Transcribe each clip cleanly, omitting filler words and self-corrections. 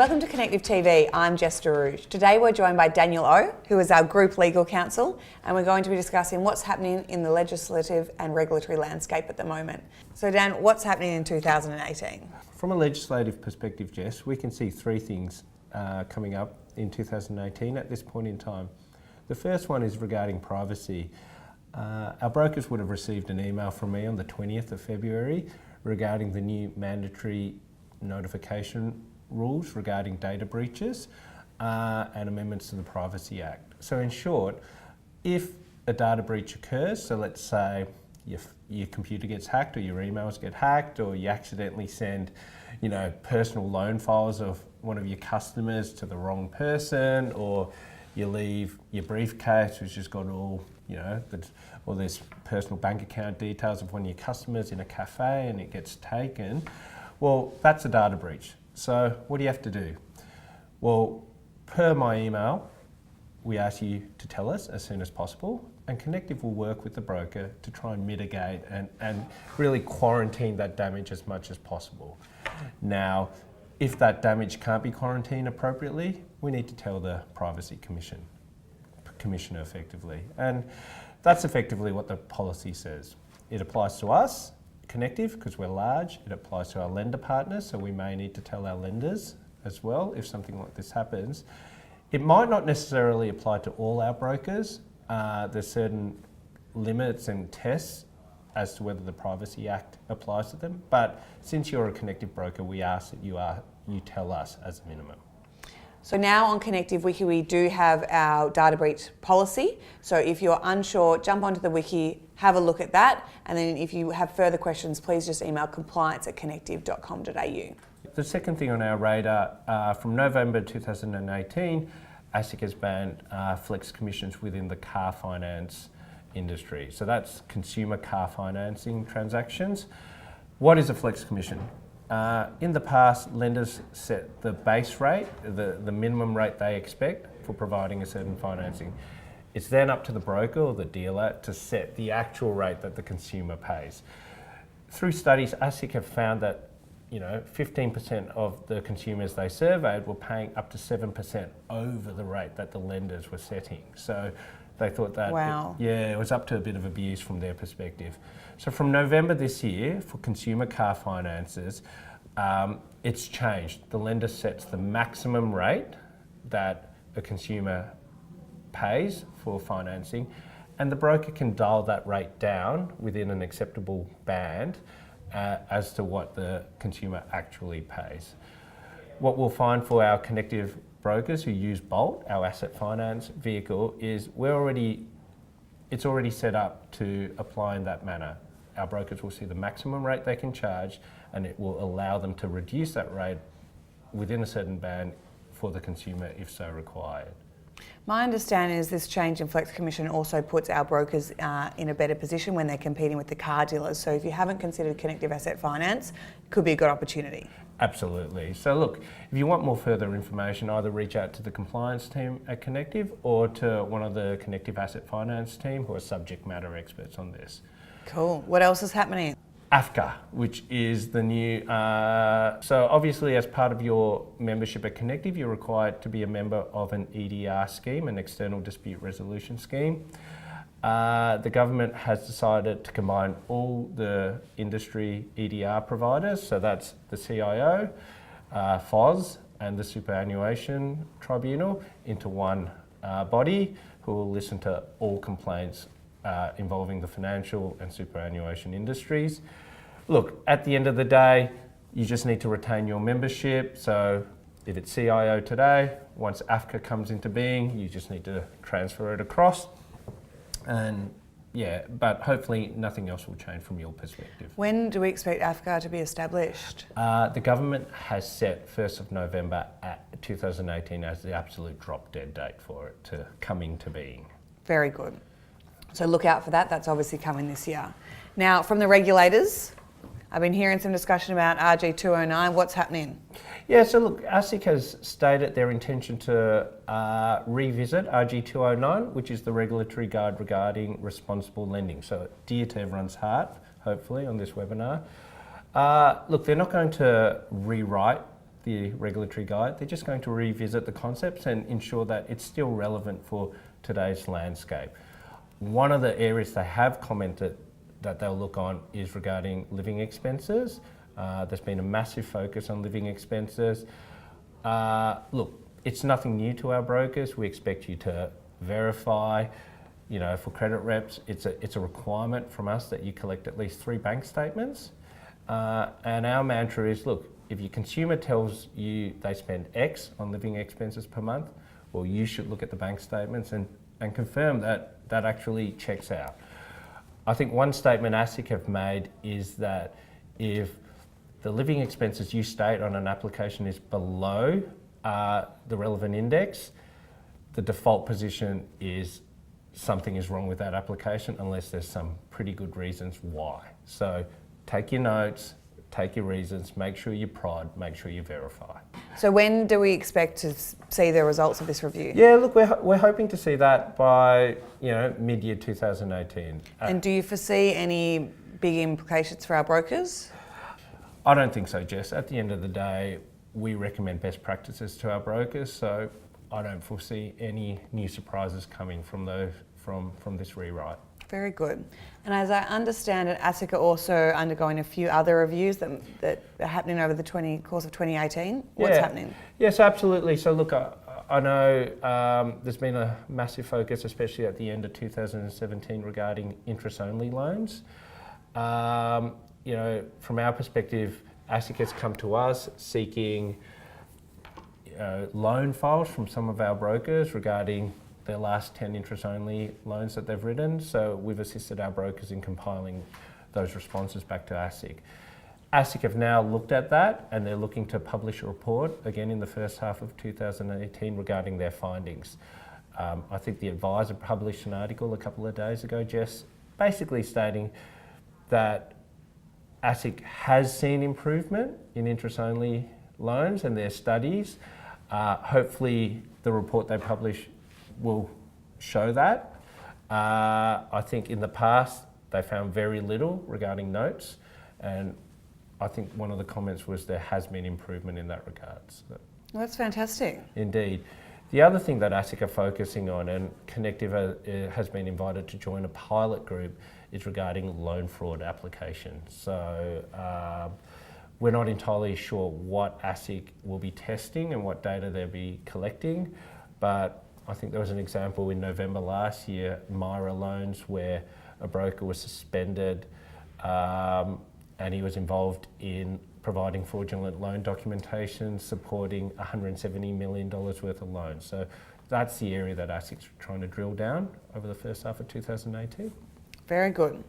Welcome to Connective TV. I'm Jess DeRouge. Today we're joined by Daniel O, who is our Group Legal Counsel, and we're going to be discussing what's happening in the legislative and regulatory landscape at the moment. So Dan, what's happening in 2018? From a legislative perspective, Jess, we can see three things coming up in 2018 at this point in time. The first one is regarding privacy. Our brokers would have received an email from me on the 20th of February regarding the new mandatory notification rules regarding data breaches and amendments to the Privacy Act. So in short, if a data breach occurs, so let's say your computer gets hacked or your emails get hacked or you accidentally send personal loan files of one of your customers to the wrong person, or you leave your briefcase which has got all there's personal bank account details of one of your customers in a cafe and it gets taken, well, that's a data breach. So what do you have to do? Well, per my email, we ask you to tell us as soon as possible, and Connective will work with the broker to try and mitigate and really quarantine that damage as much as possible. Now, if that damage can't be quarantined appropriately, we need to tell the Privacy Commissioner effectively. And that's effectively what the policy says. It applies to us, Connective, because we're large. It applies to our lender partners, so we may need to tell our lenders as well if something like this happens. It might not necessarily apply to all our brokers. There's certain limits and tests as to whether the Privacy Act applies to them. But since you're a Connective broker, we ask that you tell us as a minimum. So now on Connective Wiki, we do have our data breach policy. So if you're unsure, jump onto the wiki, have a look at that. And then if you have further questions, please just email compliance@connective.com.au. The second thing on our radar, from November 2018, ASIC has banned flex commissions within the car finance industry. So that's consumer car financing transactions. What is a flex commission? In the past, lenders set the base rate, the minimum rate they expect for providing a certain financing. It's then up to the broker or the dealer to set the actual rate that the consumer pays. Through studies, ASIC have found that 15% of the consumers they surveyed were paying up to 7% over the rate that the lenders were setting. So they thought that it was up to a bit of abuse from their perspective. So from November this year, for consumer car finances, it's changed. The lender sets the maximum rate that a consumer pays for financing, and the broker can dial that rate down within an acceptable band as to what the consumer actually pays. What we'll find for our Connective brokers who use Bolt, our asset finance vehicle, is it's already set up to apply in that manner. Our brokers will see the maximum rate they can charge, and it will allow them to reduce that rate within a certain band for the consumer if so required. My understanding is this change in flex commission also puts our brokers in a better position when they're competing with the car dealers. So if you haven't considered Connective Asset Finance, it could be a good opportunity. Absolutely. So look, if you want more further information, either reach out to the compliance team at Connective or to one of the Connective Asset Finance team who are subject matter experts on this. Cool. What else is happening? AFCA, which is the new, so obviously as part of your membership at Connective, you're required to be a member of an EDR scheme, an external dispute resolution scheme. The government has decided to combine all the industry EDR providers, so that's the CIO, FOS and the Superannuation Tribunal, into one body who will listen to all complaints involving the financial and superannuation industries. Look, at the end of the day, you just need to retain your membership. So if it's CIO today, once AFCA comes into being, you just need to transfer it across. And but hopefully nothing else will change from your perspective. When do we expect AFCA to be established? The government has set 1st of November 2018 as the absolute drop dead date for it to come into being. Very good. So look out for that. That's obviously coming this year. Now, from the regulators, I've been hearing some discussion about RG 209. What's happening? Yeah, so look, ASIC has stated their intention to revisit RG 209, which is the regulatory guide regarding responsible lending. So dear to everyone's heart, hopefully, on this webinar. Look, they're not going to rewrite the regulatory guide. They're just going to revisit the concepts and ensure that it's still relevant for today's landscape. One of the areas they have commented that they'll look on is regarding living expenses. There's been a massive focus on living expenses. Look, it's nothing new to our brokers. We expect you to verify. For credit reps, it's a requirement from us that you collect at least 3 bank statements. And our mantra is, look, if your consumer tells you they spend X on living expenses per month, well, you should look at the bank statements and confirm that that actually checks out. I think one statement ASIC have made is that if the living expenses you state on an application is below the relevant index, the default position is something is wrong with that application unless there's some pretty good reasons why. So take your notes, take your reasons, make sure you prod, make sure you verify. So when do we expect to see the results of this review? Yeah, look, we're hoping to see that by mid-year 2018. And do you foresee any big implications for our brokers? I don't think so, Jess. At the end of the day, we recommend best practices to our brokers, so I don't foresee any new surprises coming from this rewrite. Very good. And as I understand it, ASIC are also undergoing a few other reviews that are happening over the course of 2018. What's happening? Yes, absolutely. So look, I know there's been a massive focus, especially at the end of 2017, regarding interest-only loans. From our perspective, ASIC has come to us seeking loan files from some of our brokers regarding their last 10 interest-only loans that they've written. So we've assisted our brokers in compiling those responses back to ASIC. ASIC have now looked at that and they're looking to publish a report again in the first half of 2018 regarding their findings. I think the Advisor published an article a couple of days ago, Jess, basically stating that ASIC has seen improvement in interest-only loans and their studies. Hopefully the report they publish will show that. I think in the past they found very little regarding notes, and I think one of the comments was there has been improvement in that regard. So, well, that's fantastic. Indeed. The other thing that ASIC are focusing on, and Connective has been invited to join a pilot group, is regarding loan fraud applications. So we're not entirely sure what ASIC will be testing and what data they'll be collecting, but I think there was an example in November last year, Myra Loans, where a broker was suspended and he was involved in providing fraudulent loan documentation, supporting $170 million worth of loans. So that's the area that ASIC's trying to drill down over the first half of 2018. Very good.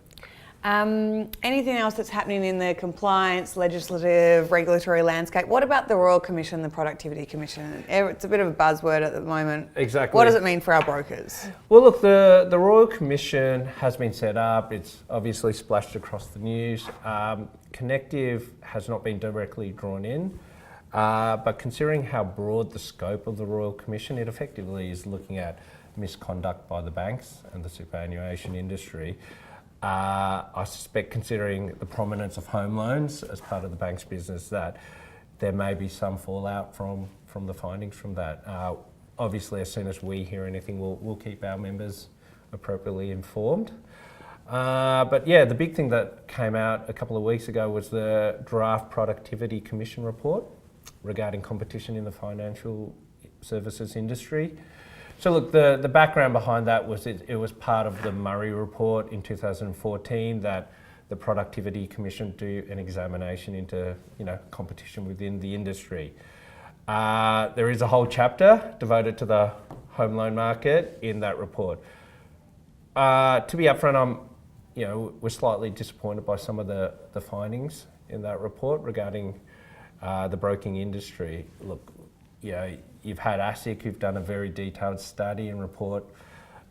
Anything else that's happening in the compliance, legislative, regulatory landscape? What about the Royal Commission, the Productivity Commission? It's a bit of a buzzword at the moment. Exactly. What does it mean for our brokers? Well, look, the Royal Commission has been set up. It's obviously splashed across the news. Connective has not been directly drawn in, but considering how broad the scope of the Royal Commission, it effectively is looking at misconduct by the banks and the superannuation industry. I suspect, considering the prominence of home loans as part of the bank's business, that there may be some fallout from the findings from that. Obviously, as soon as we hear anything, we'll keep our members appropriately informed. But yeah, the big thing that came out a couple of weeks ago was the draft Productivity Commission report regarding competition in the financial services industry. So look, the background behind that was it was part of the Murray report in 2014 that the Productivity Commission do an examination into competition within the industry. There is a whole chapter devoted to the home loan market in that report. To be upfront, we're slightly disappointed by some of the findings in that report regarding the broking industry. Look, you've had ASIC, who've done a very detailed study and report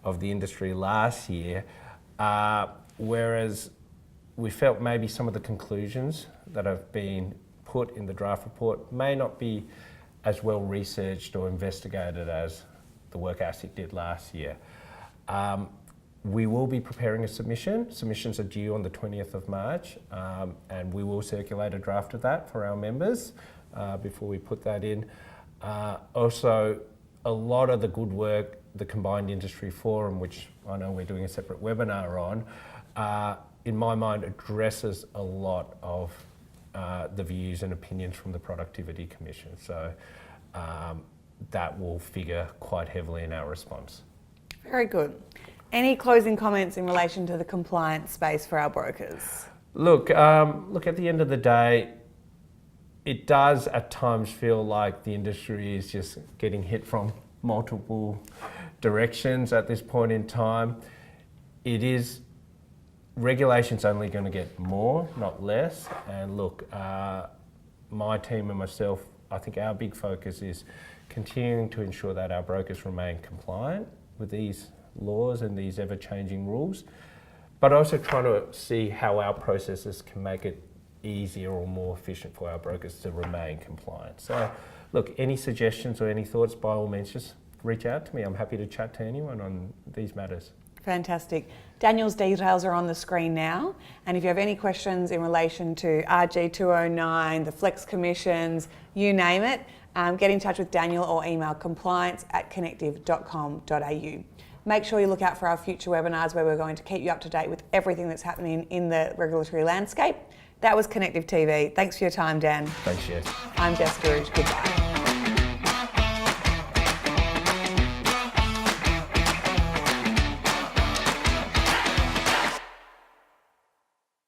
of the industry last year, whereas we felt maybe some of the conclusions that have been put in the draft report may not be as well researched or investigated as the work ASIC did last year. We will be preparing a submission. Submissions are due on the 20th of March, and we will circulate a draft of that for our members before we put that in. Also, a lot of the good work, the Combined Industry Forum, which I know we're doing a separate webinar on, in my mind addresses a lot of the views and opinions from the Productivity Commission. So that will figure quite heavily in our response. Very good. Any closing comments in relation to the compliance space for our brokers? Look, at the end of the day, it does at times feel like the industry is just getting hit from multiple directions at this point in time. Regulation's only going to get more, not less. And look, my team and myself, I think our big focus is continuing to ensure that our brokers remain compliant with these laws and these ever-changing rules, but also trying to see how our processes can make it easier or more efficient for our brokers to remain compliant. So look, any suggestions or any thoughts, by all means, just reach out to me. I'm happy to chat to anyone on these matters. Fantastic. Daniel's details are on the screen now, and if you have any questions in relation to RG 209, the Flex Commissions, you name it, get in touch with Daniel or email compliance@connective.com.au. Make sure you look out for our future webinars where we're going to keep you up to date with everything that's happening in the regulatory landscape. That was Connective TV. Thanks for your time, Dan. Thanks, Jess. I'm Jess Gouge. Goodbye.